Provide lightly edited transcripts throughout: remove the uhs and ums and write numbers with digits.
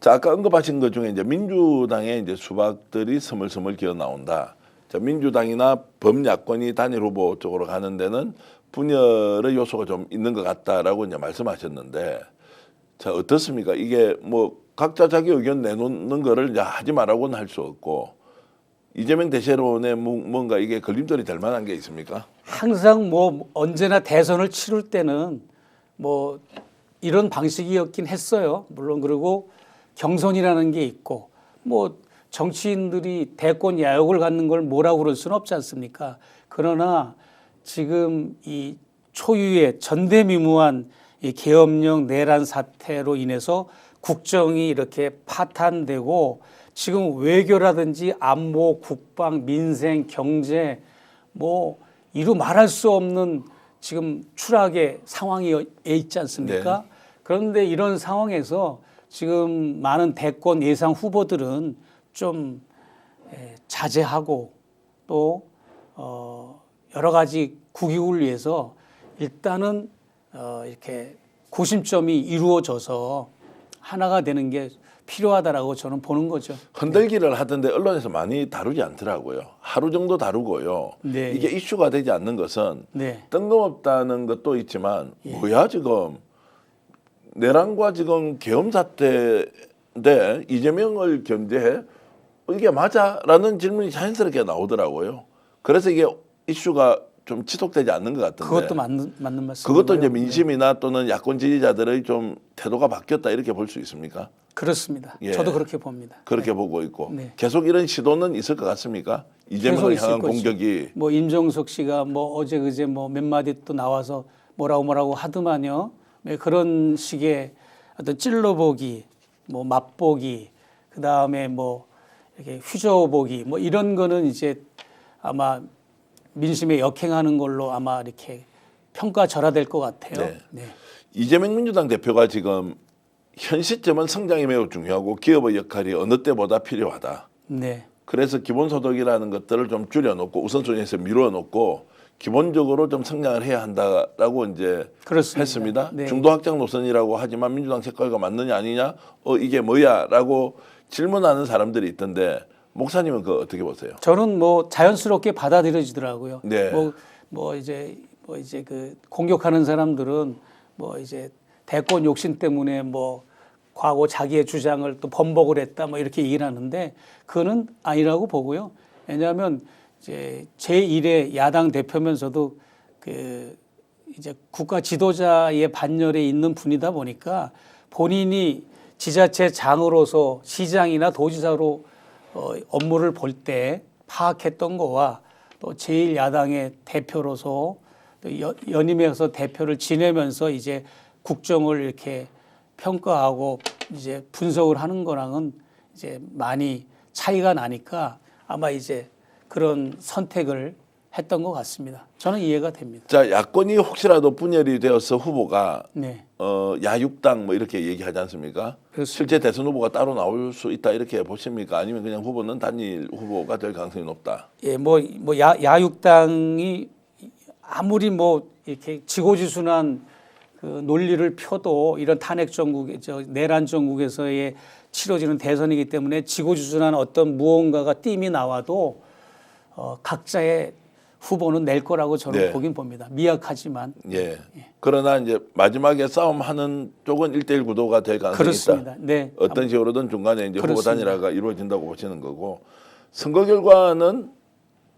자, 아까 언급하신 것 중에 이제 민주당의 이제 수박들이 스물스물 기어 나온다. 자, 민주당이나 범야권이 단일 후보 쪽으로 가는 데는 분열의 요소가 좀 있는 것 같다라고 이제 말씀하셨는데, 자, 어떻습니까? 이게 뭐 각자 자기 의견 내놓는 거를 이제 하지 말라고는 할 수 없고, 이재명 대세론에 뭔가 이게 걸림돌이 될 만한 게 있습니까? 항상 뭐 언제나 대선을 치를 때는 뭐 이런 방식이었긴 했어요. 물론 그리고 경선이라는 게 있고 뭐 정치인들이 대권 야욕을 갖는 걸 뭐라고 그럴 수는 없지 않습니까? 그러나 지금 이 초유의 전대미무한 이 계엄령 내란 사태로 인해서 국정이 이렇게 파탄되고 지금 외교라든지 안보, 국방, 민생, 경제 뭐 이루 말할 수 없는 지금 추락의 상황에 있지 않습니까? 네. 그런데 이런 상황에서 지금 많은 대권 예상 후보들은 좀 자제하고 또 여러 가지 국익을 위해서 일단은 이렇게 구심점이 이루어져서 하나가 되는 게 필요하다라고 저는 보는 거죠. 흔들기를 하던데 언론에서 많이 다루지 않더라고요. 하루 정도 다루고요. 네. 이게 이슈가 되지 않는 것은 네. 뜬금없다는 것도 있지만 뭐야 지금 내란과 지금 계엄 사태인데 이재명을 견제해? 이게 맞아?라는 질문이 자연스럽게 나오더라고요. 그래서 이게 이슈가 좀 지속되지 않는 것 같은데. 그것도 맞는 말씀이고요. 그것도 이제 민심이나 또는 야권 지지자들의 좀 태도가 바뀌었다 이렇게 볼 수 있습니까? 그렇습니다. 예. 저도 그렇게 봅니다. 그렇게 보고 있고 네. 계속 이런 시도는 있을 것 같습니까? 이재명을 계속 향한 있을 것이죠. 공격이 뭐 임종석 씨가 뭐 어제 그제 뭐 몇 마디 또 나와서 뭐라고 하더만요. 네, 그런 식의 어떤 찔러보기, 뭐 맛보기, 그 다음에 뭐 이렇게 휘저어보기, 뭐 이런 거는 이제 아마 민심에 역행하는 걸로 아마 이렇게 평가절하될 것 같아요. 네. 네. 이재명 민주당 대표가 지금 현 시점은 성장이 매우 중요하고 기업의 역할이 어느 때보다 필요하다. 네. 그래서 기본소득이라는 것들을 좀 줄여놓고 우선순위에서 미뤄놓고 기본적으로 좀 성장을 해야 한다라고 이제 그렇습니다. 했습니다. 네. 중도 확장 노선이라고 하지만 민주당 색깔과 맞느냐 아니냐, 이게 뭐야라고 질문하는 사람들이 있던데 목사님은 그거 어떻게 보세요? 저는 뭐 자연스럽게 받아들여지더라고요. 네. 뭐 이제 그 공격하는 사람들은 뭐 이제 대권 욕심 때문에 뭐 과거 자기의 주장을 또 번복을 했다 뭐 이렇게 얘기를 하는데 그거는 아니라고 보고요. 왜냐하면 이제 제1의 야당 대표면서도 그 이제 국가 지도자의 반열에 있는 분이다 보니까 본인이 지자체 장으로서 시장이나 도지사로 업무를 볼 때 파악했던 거와 또 제1야당의 대표로서 또 연임해서 대표를 지내면서 이제 국정을 이렇게 평가하고 이제 분석을 하는 거랑은 이제 많이 차이가 나니까 아마 이제 그런 선택을 했던 것 같습니다. 저는 이해가 됩니다. 자, 야권이 혹시라도 분열이 되어서 후보가 네. 야육당 뭐 이렇게 얘기하지 않습니까? 그렇습니다. 실제 대선 후보가 따로 나올 수 있다 이렇게 보십니까? 아니면 그냥 후보는 단일 후보가 될 가능성이 높다? 예, 야육당이 아무리 뭐 이렇게 지고지순한 그 논리를 펴도 이런 탄핵 정국, 내란 정국에서의 치러지는 대선이기 때문에 지고지순한 어떤 무언가가 띠이 나와도 각자의 후보는 낼 거라고 저는 네. 보긴 봅니다. 미약하지만. 예. 그러나 이제 마지막에 싸움하는 쪽은 1대1 구도가 될 가능성이 그렇습니다. 있다. 네. 어떤 식으로든 중간에 이제 후보 그렇습니다. 단일화가 이루어진다고 보시는 거고, 선거 결과는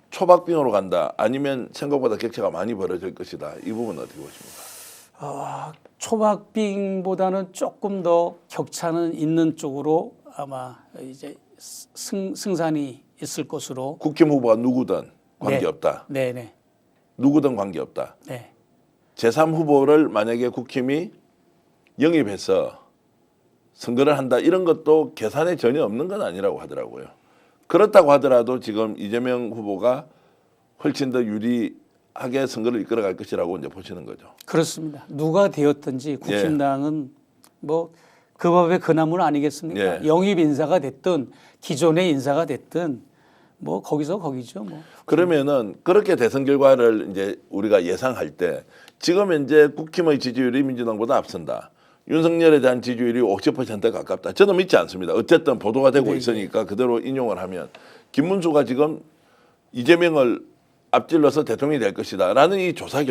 초박빙으로 간다. 아니면 생각보다 격차가 많이 벌어질 것이다. 이 부분은 어떻게 보십니까? 초박빙보다는 조금 더 격차는 있는 쪽으로 아마 이제 승산이 있을 것으로. 국힘 후보가 누구든 관계없다. 네, 네, 누구든 관계없다. 네. 제3 후보를 만약에 국힘이 영입해서 선거를 한다 이런 것도 계산에 전혀 없는 건 아니라고 하더라고요. 그렇다고 하더라도 지금 이재명 후보가 훨씬 더 유리하게 선거를 이끌어갈 것이라고 이제 보시는 거죠. 그렇습니다. 누가 되었든지 국힘당은 뭐 그 법의 그 나무는 아니겠습니까? 예. 영입 인사가 됐든 기존의 인사가 됐든 뭐 거기서 거기죠. 뭐. 그러면은 그렇게 대선 결과를 이제 우리가 예상할 때 지금 현재 국힘의 지지율이 민주당보다 앞선다. 윤석열에 대한 지지율이 50%에 가깝다. 저는 믿지 않습니다. 어쨌든 보도가 되고 네, 있으니까 그대로 인용을 하면 김문수가 지금 이재명을 앞질러서 대통령이 될 것이다라는 이 조사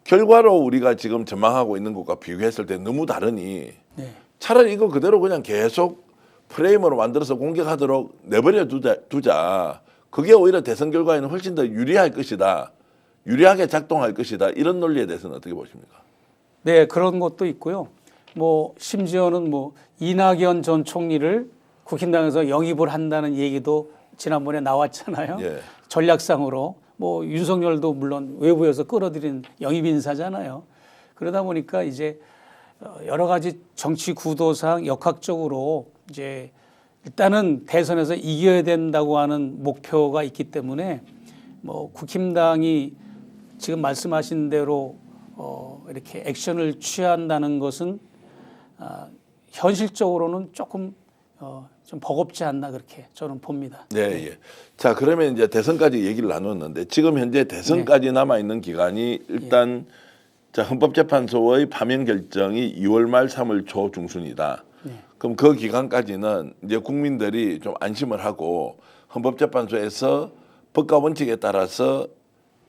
결과로 우리가 지금 전망하고 있는 것과 비교했을 때 너무 다르니 네. 차라리 이거 그대로 그냥 계속 프레임으로 만들어서 공격하도록 내버려 두자. 그게 오히려 대선 결과에는 훨씬 더 유리할 것이다. 유리하게 작동할 것이다. 이런 논리에 대해서는 어떻게 보십니까? 네, 그런 것도 있고요. 뭐 심지어는 뭐 이낙연 전 총리를 국힘당에서 영입을 한다는 얘기도 지난번에 나왔잖아요. 예. 전략상으로 뭐 윤석열도 물론 외부에서 끌어들인 영입 인사잖아요. 그러다 보니까 이제 여러 가지 정치 구도상 역학적으로 이제 일단은 대선에서 이겨야 된다고 하는 목표가 있기 때문에 뭐 국힘당이 지금 말씀하신 대로 이렇게 액션을 취한다는 것은 현실적으로는 조금 좀 버겁지 않나 그렇게 저는 봅니다. 네, 예. 자, 그러면 이제 대선까지 얘기를 나눴는데 지금 현재 대선까지 남아 있는 기간이 일단 자, 헌법재판소의 파면 결정이 2월 말 3월 초 중순이다. 그럼 그 기간까지는 이제 국민들이 좀 안심을 하고 헌법재판소에서 법과 원칙에 따라서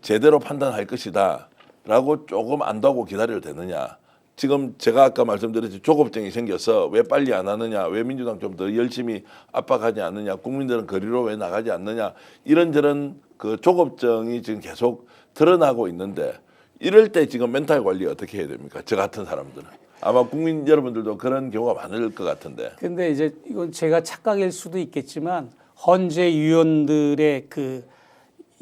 제대로 판단할 것이다라고 조금 안다고 기다려도 되느냐. 지금 제가 아까 말씀드렸듯이 조급증이 생겨서 왜 빨리 안 하느냐, 왜 민주당 좀 더 열심히 압박하지 않느냐, 국민들은 거리로 왜 나가지 않느냐, 이런저런 그 조급증이 지금 계속 드러나고 있는데 이럴 때 지금 멘탈 관리 어떻게 해야 됩니까? 저 같은 사람들은. 아마 국민 여러분들도 그런 경우가 많을 것 같은데. 근데 이제 이건 제가 착각일 수도 있겠지만 헌재 위원들의 그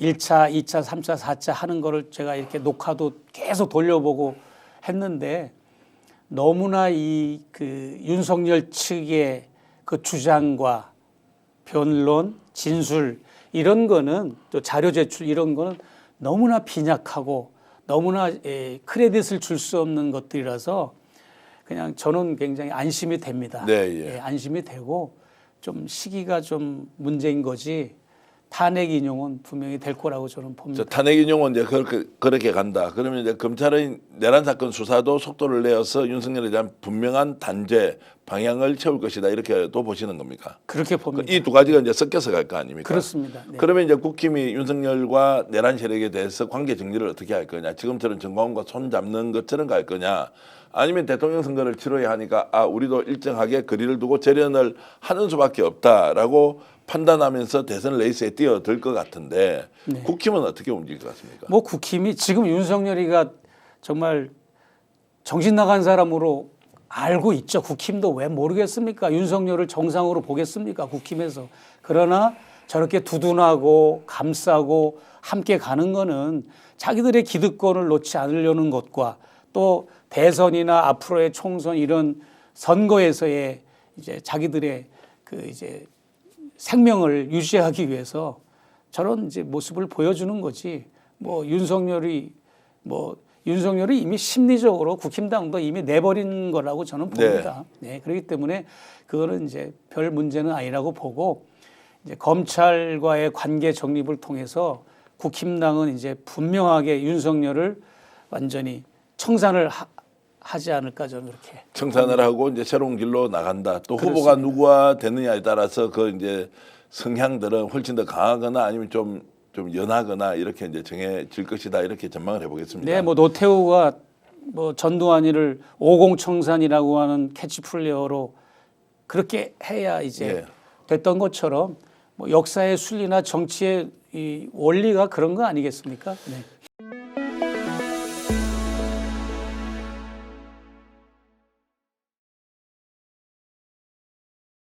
1차, 2차, 3차, 4차 하는 거를 제가 이렇게 녹화도 계속 돌려보고 했는데 너무나 이 그 윤석열 측의 그 주장과 변론, 진술 이런 거는 또 자료 제출 이런 거는 너무나 빈약하고 너무나 크레딧을 줄 수 없는 것들이라서 그냥 저는 굉장히 안심이 됩니다. 네, 예. 안심이 되고 좀 시기가 좀 문제인 거지 탄핵 인용은 분명히 될 거라고 저는 봅니다. 탄핵 인용은 이제 그렇게 간다. 그러면 이제 검찰의 내란 사건 수사도 속도를 내어서 윤석열에 대한 분명한 단죄 방향을 채울 것이다. 이렇게도 보시는 겁니까? 그렇게 봅니다. 이 두 가지가 이제 섞여서 갈 거 아닙니까? 그렇습니다. 네. 그러면 이제 국힘이 윤석열과 내란 세력에 대해서 관계 정리를 어떻게 할 거냐? 지금처럼 정광훈과 손 잡는 것처럼 갈 거냐? 아니면 대통령 선거를 치러야 하니까 우리도 일정하게 거리를 두고 재련을 하는 수밖에 없다라고 판단하면서 대선 레이스에 뛰어들 것 같은데 네. 국힘은 어떻게 움직일 것 같습니까? 뭐 국힘이 지금 윤석열이가 정말 정신 나간 사람으로 알고 있죠. 국힘도 왜 모르겠습니까? 윤석열을 정상으로 보겠습니까? 국힘에서. 그러나 저렇게 두둔하고 감싸고 함께 가는 거는 자기들의 기득권을 놓지 않으려는 것과 또 대선이나 앞으로의 총선 이런 선거에서의 이제 자기들의 그 이제 생명을 유지하기 위해서 저런 이제 모습을 보여주는 거지. 윤석열이 이미 심리적으로 국힘당도 이미 내버린 거라고 저는 봅니다. 네. 그렇기 때문에 그거는 이제 별 문제는 아니라고 보고 이제 검찰과의 관계 정립을 통해서 국힘당은 이제 분명하게 윤석열을 완전히 청산을 하지 않을까 저는 그렇게 청산을 하고 이제 새로운 길로 나간다. 또 그렇습니다. 후보가 누구가 되느냐에 따라서 그 이제 성향들은 훨씬 더 강하거나 아니면 좀 연하거나 이렇게 이제 정해질 것이다. 이렇게 전망을 해보겠습니다. 네, 노태우가 전두환이를 50 청산이라고 하는 캐치플레이어로 그렇게 해야 이제 됐던 것처럼 역사의 순리나 정치의 이 원리가 그런 거 아니겠습니까? 네.